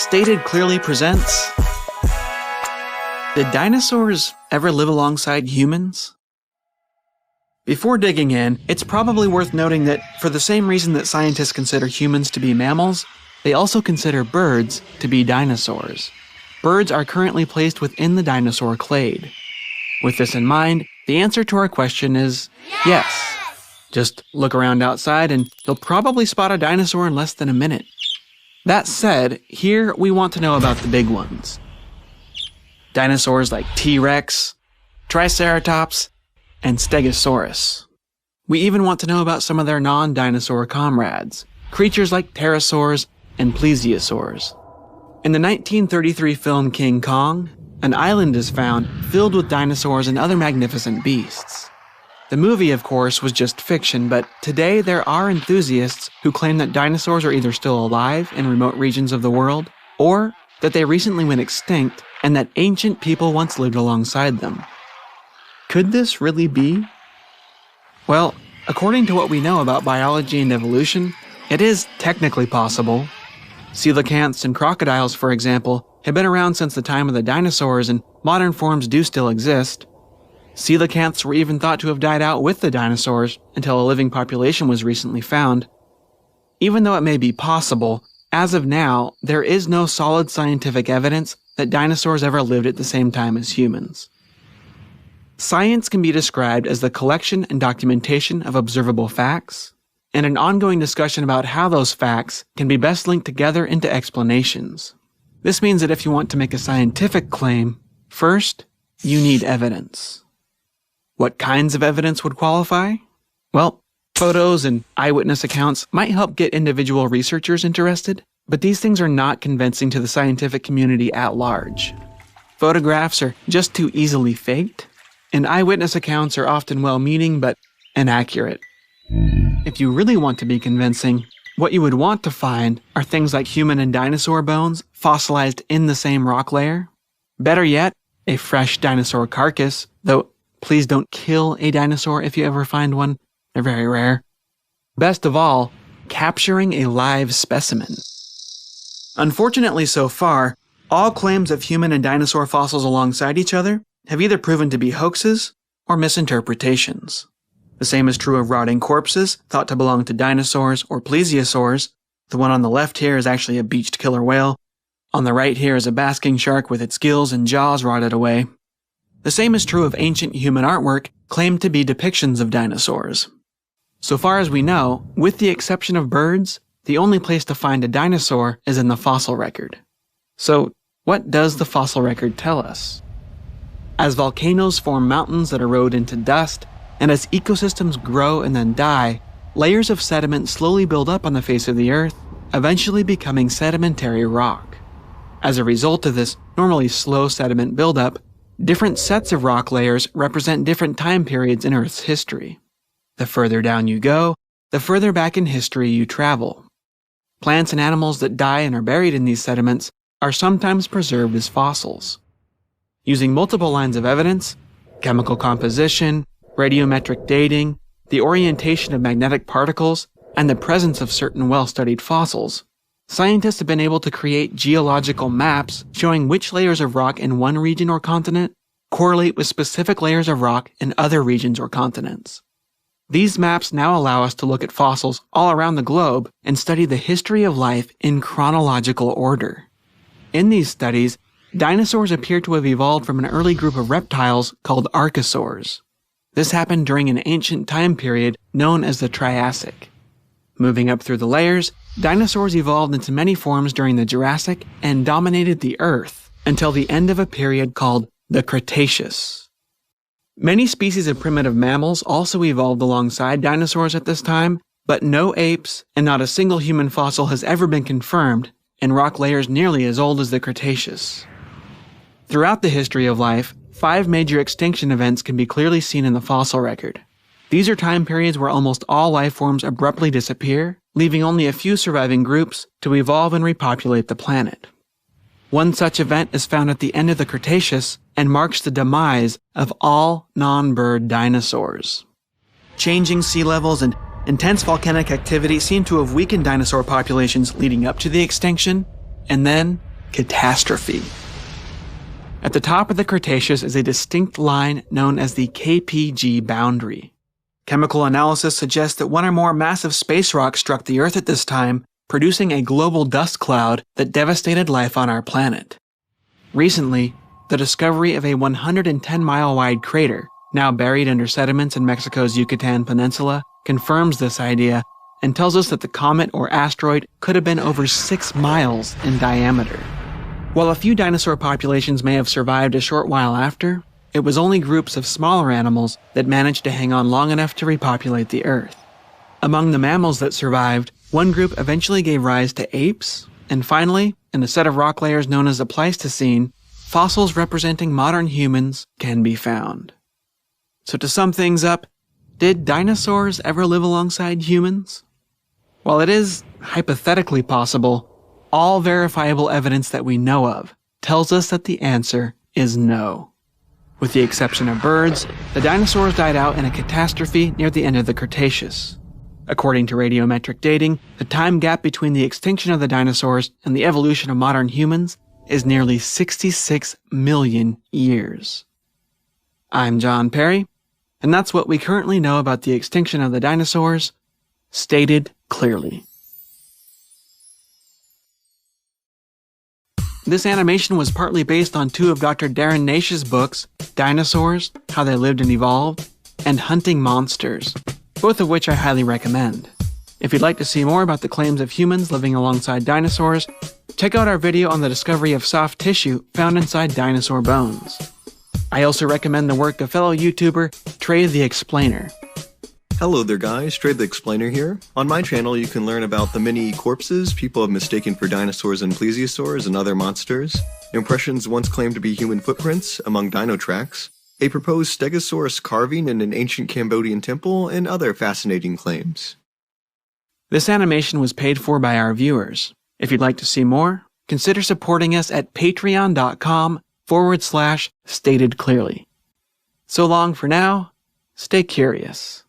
Stated Clearly presents... Did dinosaurs ever live alongside humans? Before digging in, it's probably worth noting that for the same reason that scientists consider humans to be mammals, they also consider birds to be dinosaurs. Birds are currently placed within the dinosaur clade. With this in mind, the answer to our question is yes. Just look around outside and you'll probably spot a dinosaur in less than a minute. That said, here we want to know about the big ones. Dinosaurs like T-Rex, Triceratops, and Stegosaurus. We even want to know about some of their non-dinosaur comrades, creatures like pterosaurs and plesiosaurs. In the 1933 film King Kong, an island is found filled with dinosaurs and other magnificent beasts. The movie, of course, was just fiction, but today there are enthusiasts who claim that dinosaurs are either still alive in remote regions of the world, or that they recently went extinct and that ancient people once lived alongside them. Could this really be? Well, according to what we know about biology and evolution, it is technically possible. Coelacanths and crocodiles, for example, have been around since the time of the dinosaurs, and modern forms do still exist. Coelacanths were even thought to have died out with the dinosaurs until a living population was recently found. Even though it may be possible, as of now, there is no solid scientific evidence that dinosaurs ever lived at the same time as humans. Science can be described as the collection and documentation of observable facts, and an ongoing discussion about how those facts can be best linked together into explanations. This means that if you want to make a scientific claim, first, you need evidence. What kinds of evidence would qualify? Well, photos and eyewitness accounts might help get individual researchers interested, but these things are not convincing to the scientific community at large. Photographs are just too easily faked, and eyewitness accounts are often well-meaning but inaccurate. If you really want to be convincing, what you would want to find are things like human and dinosaur bones fossilized in the same rock layer. Better yet, a fresh dinosaur carcass, though please don't kill a dinosaur if you ever find one. They're very rare. Best of all, capturing a live specimen. Unfortunately so far, all claims of human and dinosaur fossils alongside each other have either proven to be hoaxes or misinterpretations. The same is true of rotting corpses thought to belong to dinosaurs or plesiosaurs. The one on the left here is actually a beached killer whale. On the right here is a basking shark with its gills and jaws rotted away. The same is true of ancient human artwork claimed to be depictions of dinosaurs. So far as we know, with the exception of birds, the only place to find a dinosaur is in the fossil record. So, what does the fossil record tell us? As volcanoes form mountains that erode into dust, and as ecosystems grow and then die, layers of sediment slowly build up on the face of the earth, eventually becoming sedimentary rock. As a result of this normally slow sediment buildup, different sets of rock layers represent different time periods in Earth's history. The further down you go, the further back in history you travel. Plants and animals that die and are buried in these sediments are sometimes preserved as fossils. Using multiple lines of evidence, chemical composition, radiometric dating, the orientation of magnetic particles, and the presence of certain well-studied fossils, scientists have been able to create geological maps showing which layers of rock in one region or continent correlate with specific layers of rock in other regions or continents. These maps now allow us to look at fossils all around the globe and study the history of life in chronological order. In these studies, dinosaurs appear to have evolved from an early group of reptiles called archosaurs. This happened during an ancient time period known as the Triassic. Moving up through the layers, dinosaurs evolved into many forms during the Jurassic and dominated the Earth until the end of a period called the Cretaceous. Many species of primitive mammals also evolved alongside dinosaurs at this time, but no apes and not a single human fossil has ever been confirmed in rock layers nearly as old as the Cretaceous. Throughout the history of life, 5 major extinction events can be clearly seen in the fossil record. These are time periods where almost all life forms abruptly disappear, leaving only a few surviving groups to evolve and repopulate the planet. One such event is found at the end of the Cretaceous and marks the demise of all non-bird dinosaurs. Changing sea levels and intense volcanic activity seem to have weakened dinosaur populations leading up to the extinction, and then catastrophe. At the top of the Cretaceous is a distinct line known as the KPG boundary. Chemical analysis suggests that one or more massive space rocks struck the Earth at this time, producing a global dust cloud that devastated life on our planet. Recently, the discovery of a 110-mile-wide crater, now buried under sediments in Mexico's Yucatan Peninsula, confirms this idea and tells us that the comet or asteroid could have been over 6 miles in diameter. While a few dinosaur populations may have survived a short while after, it was only groups of smaller animals that managed to hang on long enough to repopulate the Earth. Among the mammals that survived, one group eventually gave rise to apes, and finally, in a set of rock layers known as the Pleistocene, fossils representing modern humans can be found. So to sum things up, did dinosaurs ever live alongside humans? While it is hypothetically possible, all verifiable evidence that we know of tells us that the answer is no. With the exception of birds, the dinosaurs died out in a catastrophe near the end of the Cretaceous. According to radiometric dating, the time gap between the extinction of the dinosaurs and the evolution of modern humans is nearly 66 million years. I'm John Perry, and that's what we currently know about the extinction of the dinosaurs, stated clearly. This animation was partly based on two of Dr. Darren Naish's books, Dinosaurs, How They Lived and Evolved, and Hunting Monsters, both of which I highly recommend. If you'd like to see more about the claims of humans living alongside dinosaurs, check out our video on the discovery of soft tissue found inside dinosaur bones. I also recommend the work of fellow YouTuber Trey the Explainer. Hello there guys, Trey the Explainer here. On my channel you can learn about the many corpses people have mistaken for dinosaurs and plesiosaurs and other monsters, impressions once claimed to be human footprints among dino tracks, a proposed stegosaurus carving in an ancient Cambodian temple, and other fascinating claims. This animation was paid for by our viewers. If you'd like to see more, consider supporting us at patreon.com/statedclearly. So long for now, stay curious.